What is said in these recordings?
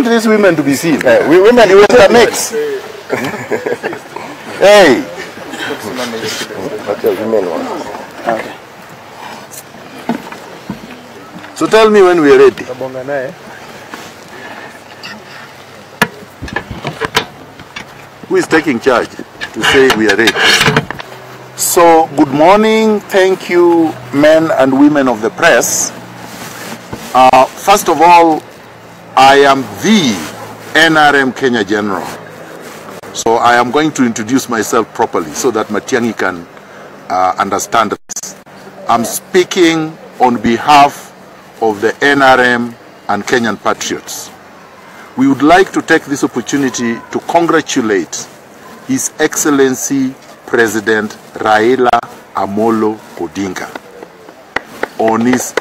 these women to be seen. Women, you will mix. Hey. Okay, women one. Okay. So tell me when we are ready. Who is taking charge to say we are ready? So, good morning. Thank you, men and women of the press. First of all, I am the NRM Kenya General. So I am going to introduce myself properly so that Matiang'i can understand this. I'm speaking on behalf of the NRM and Kenyan Patriots. We would like to take this opportunity to congratulate His Excellency President Raila Amolo Odinga on his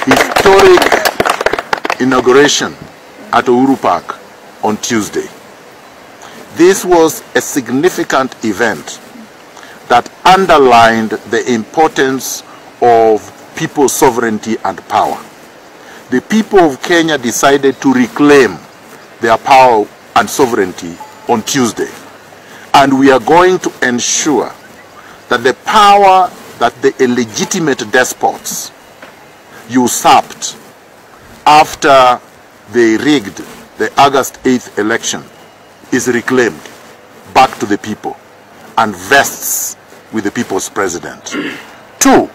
historic inauguration at Uhuru Park on Tuesday. This was a significant event that underlined the importance of people's sovereignty and power. The people of Kenya decided to reclaim their power and sovereignty on Tuesday. And we are going to ensure that the power that the illegitimate despots usurped after they rigged the August 8th election is reclaimed back to the people and vests with the people's president. 2,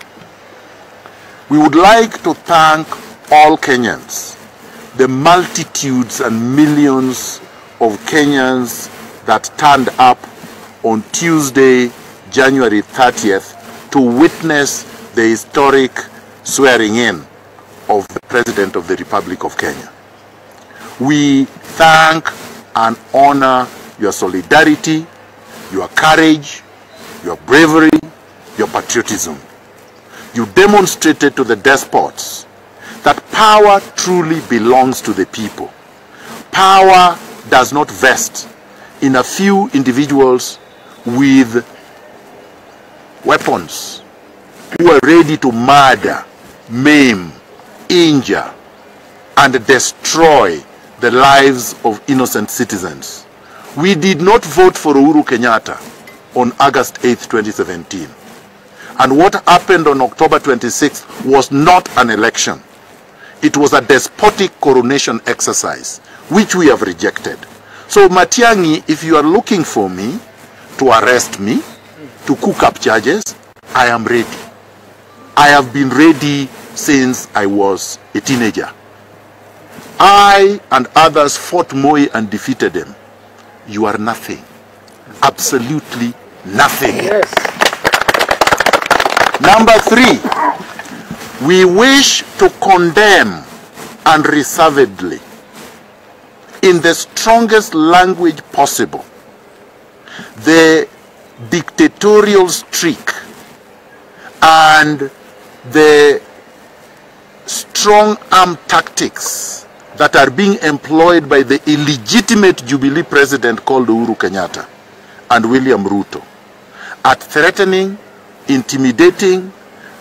we would like to thank all Kenyans, the multitudes and millions of Kenyans that turned up on Tuesday, January 30th to witness the historic swearing in of the President of the Republic of Kenya. We thank and honor your solidarity, your courage, your bravery, your patriotism. You demonstrated to the despots that power truly belongs to the people. Power does not vest in a few individuals with weapons who are ready to murder, maim, injure, and destroy the lives of innocent citizens. We did not vote for Uhuru Kenyatta on August 8th, 2017. And what happened on October 26th was not an election. It was a despotic coronation exercise, which we have rejected. So Matiang'i, if you are looking for me to arrest me, to cook up charges, I am ready. I have been ready since I was a teenager. I and others fought Moi and defeated him. You are nothing. Absolutely nothing. Yes. Number 3, we wish to condemn unreservedly, in the strongest language possible, the dictatorial streak and the strong arm tactics that are being employed by the illegitimate Jubilee president called Uhuru Kenyatta and William Ruto at threatening, intimidating,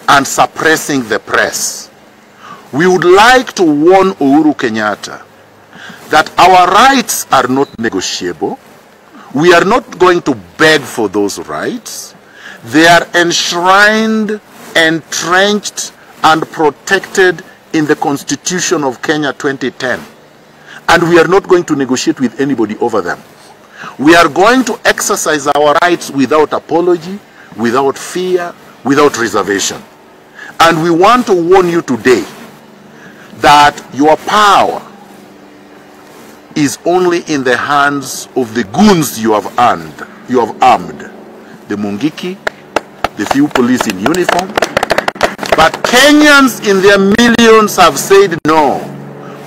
and suppressing the press. We would like to warn Uhuru Kenyatta that our rights are not negotiable. We are not going to beg for those rights. They are enshrined, entrenched, and protected in the Constitution of Kenya 2010. And we are not going to negotiate with anybody over them. We are going to exercise our rights without apology, without fear, without reservation. And we want to warn you today that your power is only in the hands of the goons you have armed. The Mungiki, the few police in uniform. But Kenyans in their millions have said no.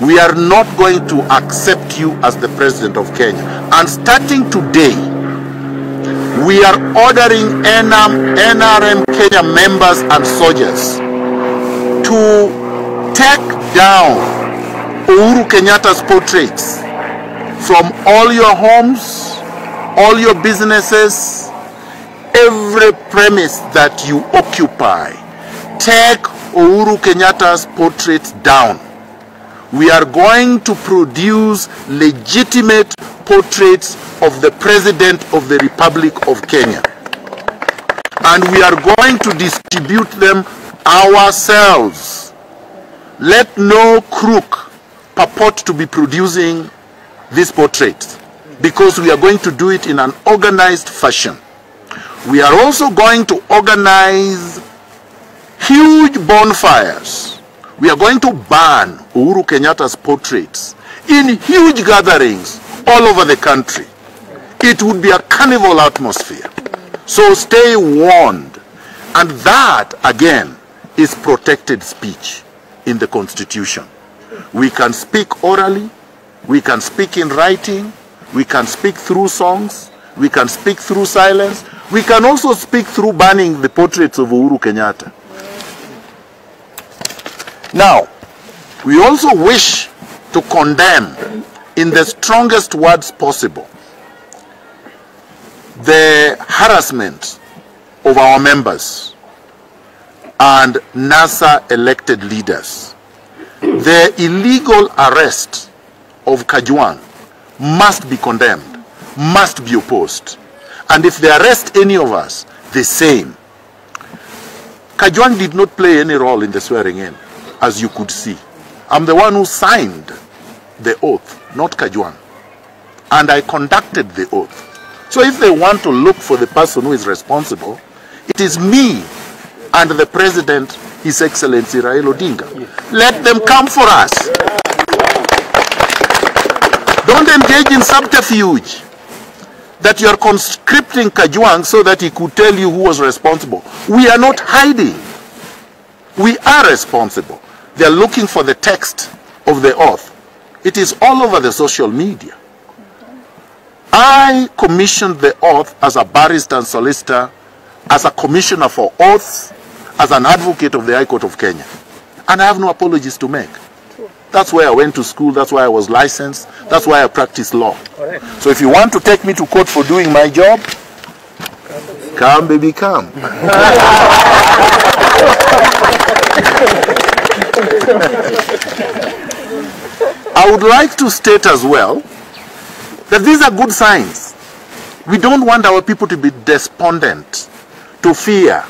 We are not going to accept you as the president of Kenya. And starting today, we are ordering NRM Kenya members and soldiers to take down Uhuru Kenyatta's portraits from all your homes, all your businesses, every premise that you occupy. Take Uhuru Kenyatta's portraits down. we are going to produce legitimate portraits of the President of the Republic of Kenya. And we are going to distribute them ourselves. Let no crook purport to be producing these portraits, because we are going to do it in an organized fashion. We are also going to organize huge bonfires. We are going to burn Uhuru Kenyatta's portraits in huge gatherings all over the country. It would be a carnival atmosphere. So stay warned. And that, again, is protected speech in the Constitution. We can speak orally, we can speak in writing, we can speak through songs, we can speak through silence, we can also speak through burning the portraits of Uhuru Kenyatta. Now, we also wish to condemn in the strongest words possible the harassment of our members and NASA elected leaders. The illegal arrest of Kajwang must be condemned, must be opposed. And if they arrest any of us, the same. Kajwang did not play any role in the swearing in, as you could see. I'm the one who signed the oath, not Kajwang. And I conducted the oath. So if they want to look for the person who is responsible, it is me and the President, His Excellency Raila Odinga. Let them come for us. Don't engage in subterfuge that you are conscripting Kajwang so that he could tell you who was responsible. We are not hiding. We are responsible. They are looking for the text of the oath. It is all over the social media. I commissioned the oath as a barrister and solicitor, as a commissioner for oaths, as an advocate of the High Court of Kenya. And I have no apologies to make. That's why I went to school, that's why I was licensed, that's why I practice law. So if you want to take me to court for doing my job, come baby, come. I would like to state as well that these are good signs. We don't want our people to be despondent, to fear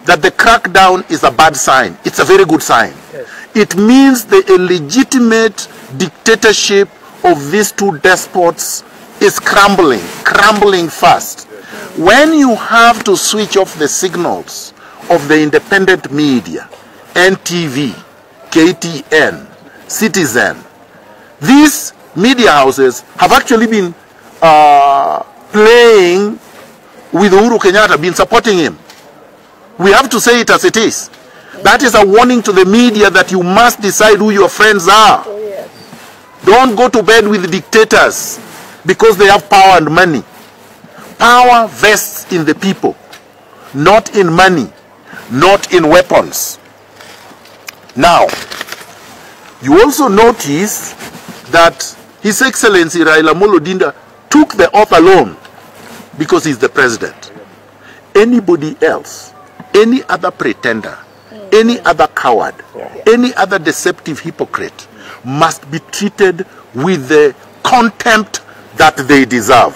that the crackdown is a bad sign. It's a very good sign. Yes. It means the illegitimate dictatorship of these two despots is crumbling fast. When you have to switch off the signals of the independent media, NTV, KTN, Citizen, these media houses have actually been playing with Uhuru Kenyatta, been supporting him. We have to say it as it is. That is a warning to the media that you must decide who your friends are. Oh, yes. Don't go to bed with dictators because they have power and money. Power vests in the people, not in money, not in weapons. Now, you also notice that His Excellency Raila Odinga took the oath alone because he's the president. Anybody else, any other pretender, any other coward, any other deceptive hypocrite must be treated with the contempt that they deserve.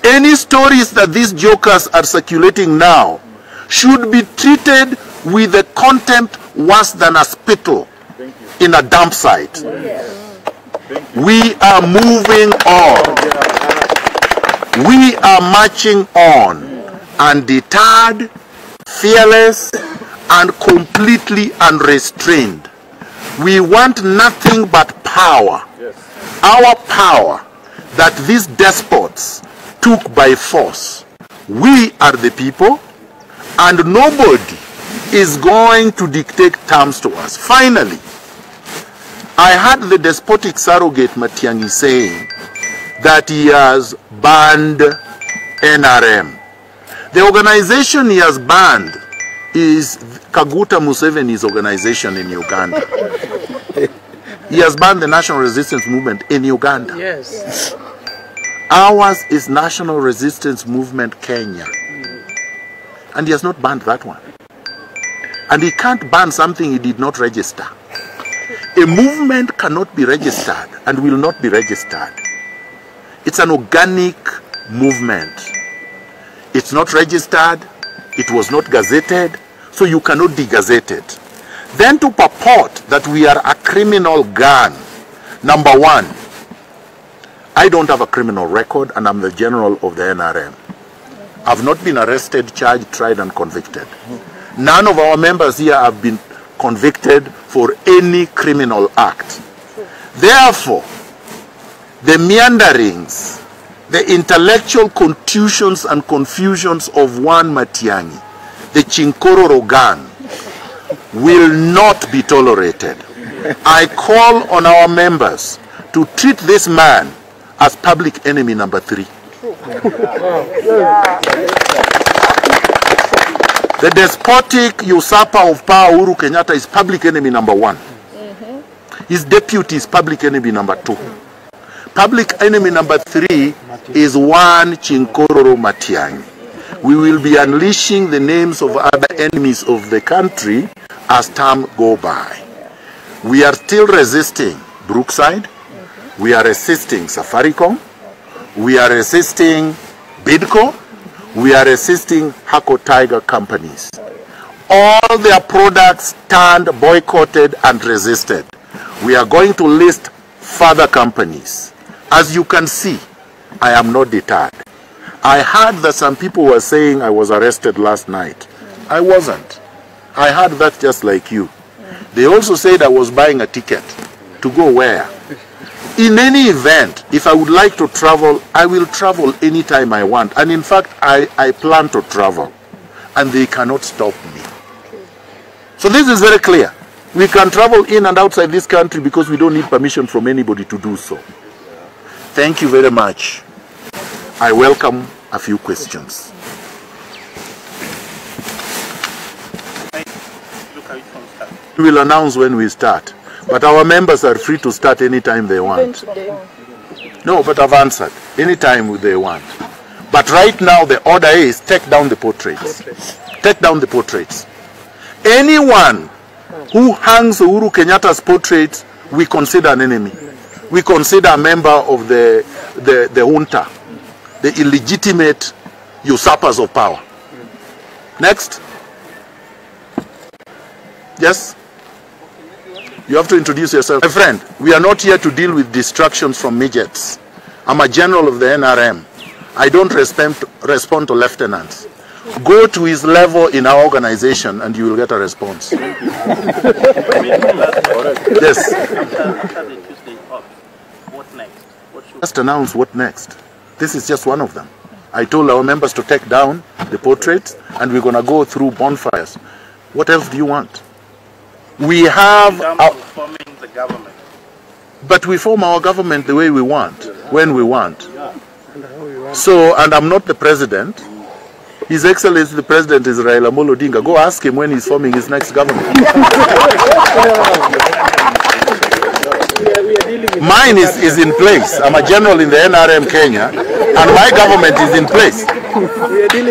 Any stories that these jokers are circulating now should be treated with the contempt worse than a spittle in a dump site. We are moving on. We are marching on, undeterred, fearless, and completely unrestrained. We want nothing but power. Our power that these despots took by force. We are the people, and nobody is going to dictate terms to us. Finally, I heard the despotic surrogate Matiang'i saying that he has banned NRM. The organization he has banned is Kaguta Museveni's organization in Uganda. He has banned the National Resistance Movement in Uganda. Yes. Ours is National Resistance Movement Kenya. And he has not banned that one. And he can't ban something he did not register. A movement cannot be registered and will not be registered. It's an organic movement. It's not registered, it was not gazetted, so you cannot degazette it. Then to purport that we are a criminal gang, number one, I don't have a criminal record and I'm the general of the NRM. I've not been arrested, charged, tried and convicted. None of our members here have been convicted for any criminal act. Therefore, the meanderings, the intellectual contusions and confusions of one Matiang'i, the Chinkororo gang, will not be tolerated. I call on our members to treat this man as public enemy number 3. The despotic usurper of power, Uhuru Kenyatta, is public enemy number 1. His deputy is public enemy number 2. Public enemy number 3 is one Chinkororo Matiang'i. We will be unleashing the names of other enemies of the country as time go by. We are still resisting Brookside. We are resisting Safaricom. We are resisting Bidco. We are resisting Hako Tiger companies. All their products stand boycotted and resisted. We are going to list further companies. As you can see, I am not deterred. I heard that some people were saying I was arrested last night. I wasn't. I heard that just like you. They also said I was buying a ticket to go where? In any event, if I would like to travel, I will travel anytime I want. And in fact, I plan to travel. And they cannot stop me. So this is very clear. We can travel in and outside this country because we don't need permission from anybody to do so. Thank you very much. I welcome a few questions. We will announce when we start. But our members are free to start anytime they want. No, but I've answered. Anytime they want. But right now the order is take down the portraits. Take down the portraits. Anyone who hangs Uhuru Kenyatta's portrait, we consider an enemy. We consider a member of the junta, the illegitimate usurpers of power. Next. Yes? You have to introduce yourself. My friend, we are not here to deal with distractions from midgets. I'm a general of the NRM. I don't respond to lieutenants. Go to his level in our organization and you will get a response. Yes. What next? Just announce what next. This is just one of them. I told our members to take down the portraits and we're going to go through bonfires. What else do you want? We have forming the government. But we form our government the way we want, when we want. So, and I'm not the president. His Excellency the President is Raila Amolo Odinga. Go ask him when he's forming his next government. Mine is in place. I'm a general in the NRM Kenya, and my government is in place.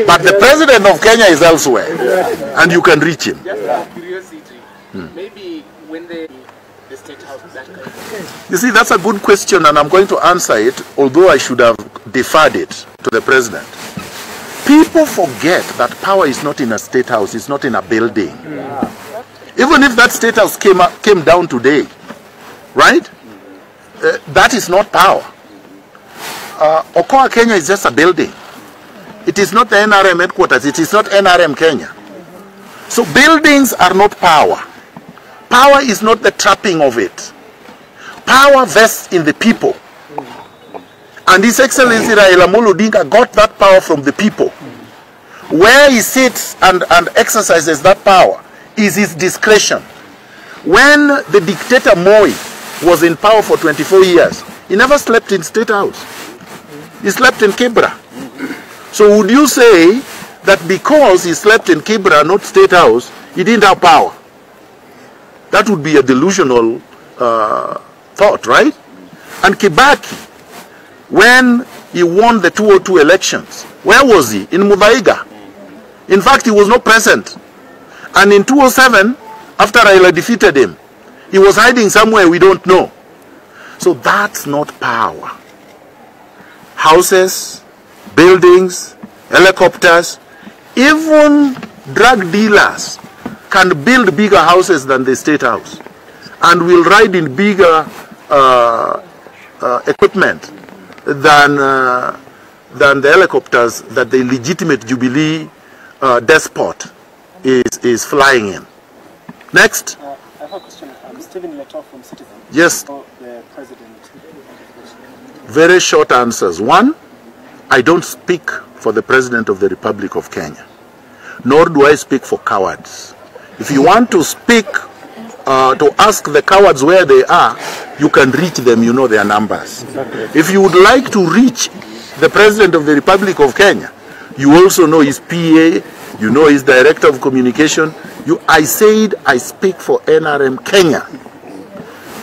But the President of Kenya is elsewhere, and you can reach him. Maybe when the State House that kind of You see, that's a good question, and I'm going to answer it, although I should have deferred it to the President. People forget that power is not in a State House, it's not in a building. Even if that State House came down today, right? That is not power. Okoa Kenya is just a building. It is not the NRM headquarters, it is not NRM Kenya. So buildings are not power. Power is not the trapping of it. Power vests in the people. And His Excellency Raila Amolo Odinga got that power from the people. Where he sits and exercises that power is his discretion. When the dictator Moi was in power for 24 years, he never slept in State House. He slept in Kibra. So would you say that because he slept in Kibra, not State House, he didn't have power? That would be a delusional thought, right? And Kibaki, when he won the 2002 elections, where was he? In Muthaiga. In fact, he was not present. And in 2007, after Raila defeated him, He was hiding somewhere we don't know. So that's not power. Houses, buildings, helicopters, even drug dealers can build bigger houses than the State House and will ride in bigger equipment than the helicopters that the legitimate Jubilee despot is flying in. Next. I have a question. Stephen Leto from Citizen. Yes. For the president. Very short answers. One, I don't speak for the President of the Republic of Kenya, nor do I speak for cowards. If you want to speak, to ask the cowards where they are, you can reach them, you know their numbers. If you would like to reach the President of the Republic of Kenya, you also know his PA, you know his Director of Communication. I said I speak for NRM Kenya.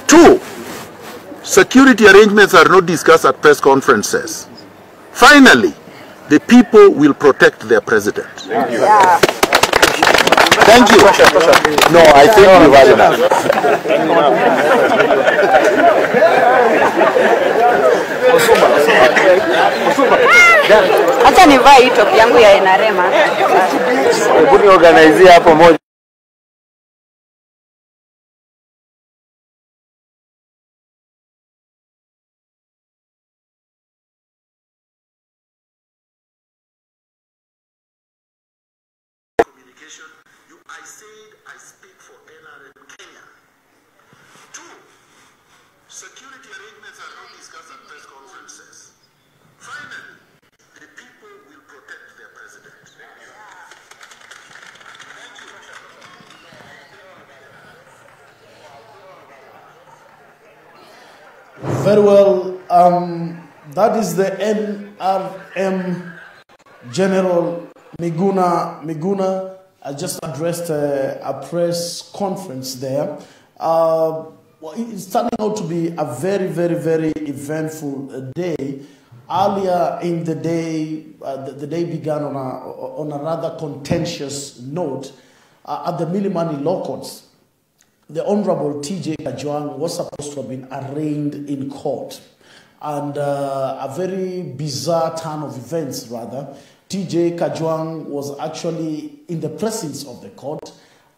Two, security arrangements are not discussed at press conferences. Finally, the people will protect their president. Thank you. Yeah. Thank you. No, I think we've had enough. Acha nivae hii top yangu ya NRM. Hebu niorganize hapo moja. I said I speak for NRM Kenya. Two, security arrangements are not discussed at press conferences. Finally, the people will protect their president. Thank you. Very well. That is the NRM General Miguna. Miguna just addressed a press conference there. Well, it's turning out to be a very, very, very eventful day. Earlier in the day, the day began on a rather contentious note. At the Milimani Law Courts, the Honorable T.J. Kajwang was supposed to have been arraigned in court. And a very bizarre turn of events, rather. T.J. Kajwang was actually in the presence of the court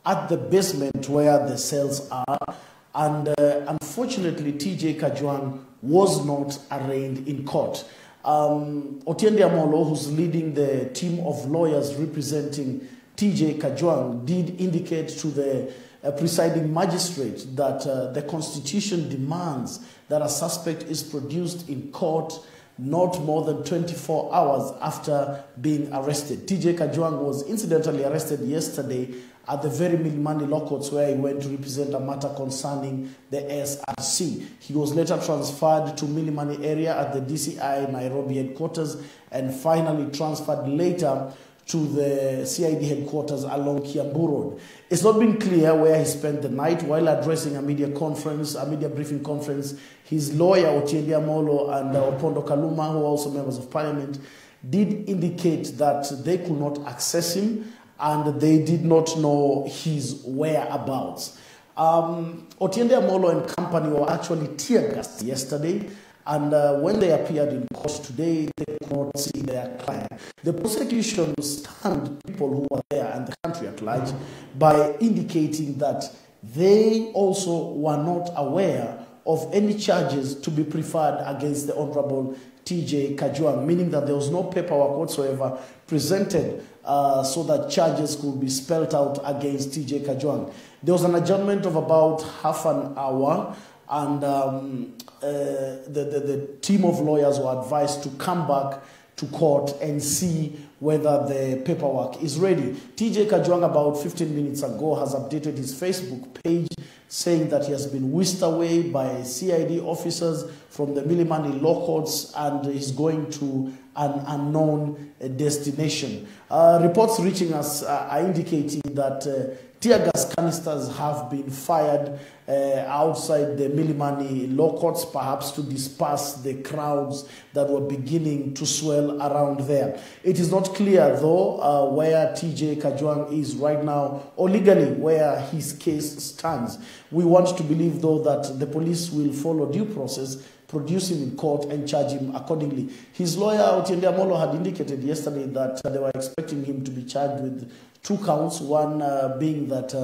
at the basement where the cells are. And unfortunately, T.J. Kajwang was not arraigned in court. Otiende Amolo, who's leading the team of lawyers representing T.J. Kajwang, did indicate to the presiding magistrate that the Constitution demands that a suspect is produced in court not more than 24 hours after being arrested. T.J. Kajwang was incidentally arrested yesterday at the very Milimani Law Courts where he went to represent a matter concerning the SRC. He was later transferred to Milimani area at the DCI Nairobi headquarters and finally transferred later to the CID headquarters along Kiambu Road. It's not been clear where he spent the night. While addressing a media briefing conference, his lawyer, Otiende Amolo, and Opondo Kaluma, who are also members of parliament, did indicate that they could not access him and they did not know his whereabouts. Otiende Amolo and company were actually tear-gassed yesterday, and when they appeared in court today, they could not see their client. The prosecution stunned people who were there and the country at large by indicating that they also were not aware of any charges to be preferred against the Honorable T.J. Kajwang, meaning that there was no paperwork whatsoever presented so that charges could be spelled out against T.J. Kajwang. There was an adjournment of about half an hour, and the team of lawyers were advised to come back to court and see whether the paperwork is ready. T.J. Kajwang, about 15 minutes ago, has updated his Facebook page saying that he has been whisked away by CID officers from the Milimani Law Courts and is going to an unknown destination. Reports reaching us are indicating that tear gas canisters have been fired outside the Milimani law courts, perhaps to disperse the crowds that were beginning to swell around there. It is not clear, though, where TJ Kajwang is right now, or legally where his case stands. We want to believe, though, that the police will follow due process, produce him in court and charge him accordingly. His lawyer, Otiende Amolo, had indicated yesterday that they were expecting him to be charged with 2 counts, one being that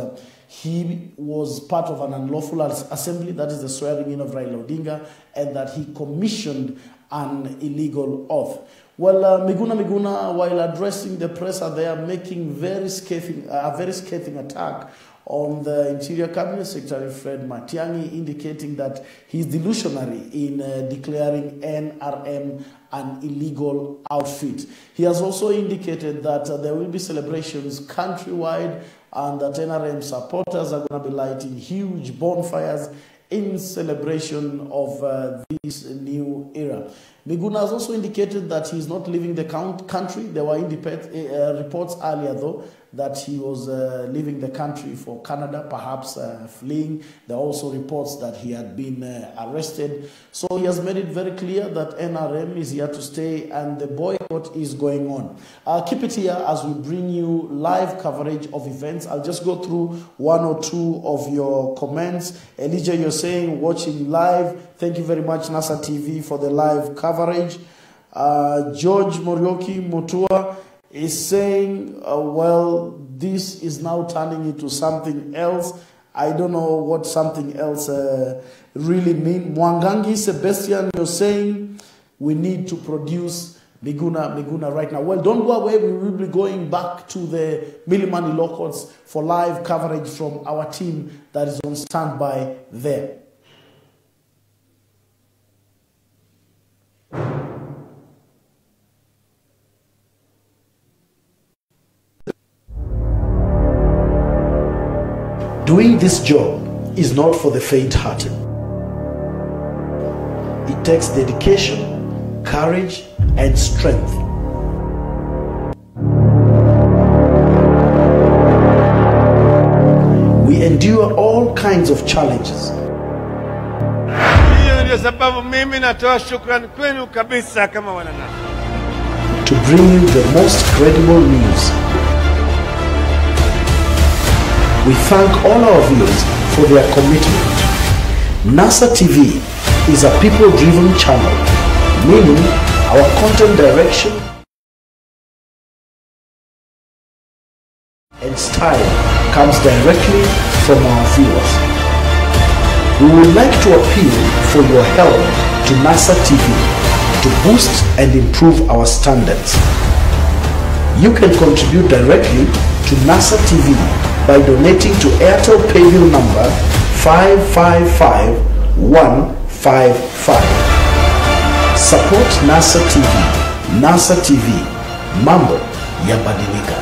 he was part of an unlawful assembly, that is the swearing in of Raila Odinga, and that he commissioned an illegal oath. Well, Miguna, while addressing the press, are there making a very scathing attack on the Interior Cabinet Secretary Fred Matiang'i, indicating that he's delusionary in declaring NRM an illegal outfit. He has also indicated that there will be celebrations countrywide and that NRM supporters are going to be lighting huge bonfires in celebration of this new era. Miguna has also indicated that he's not leaving the country. There were reports earlier, though, that he was leaving the country for Canada, perhaps fleeing. There are also reports that he had been arrested. So he has made it very clear that NRM is here to stay and the boycott is going on. Keep it here as we bring you live coverage of events. I'll just go through 1 or 2 of your comments. Elijah, you're saying watching live. Thank you very much, NASA TV, for the live coverage. George Morioki Mutua is saying, well, this is now turning into something else. I don't know what something else really means. Mwangangi Sebastian, you're saying we need to produce Miguna right now. Well, don't go away. We will be going back to the Milimani law courts for live coverage from our team that is on standby there. Doing this job is not for the faint-hearted. It takes dedication, courage, and strength. We endure all kinds of challenges. To bring you the most credible news. We thank all our viewers for their commitment. NASA TV is a people-driven channel, meaning our content direction and style comes directly from our viewers. We would like to appeal for your help to NASA TV to boost and improve our standards. You can contribute directly to NASA TV by donating to Airtel Paybill number 555155. Support NASA TV. NASA TV, mambo yabadilika.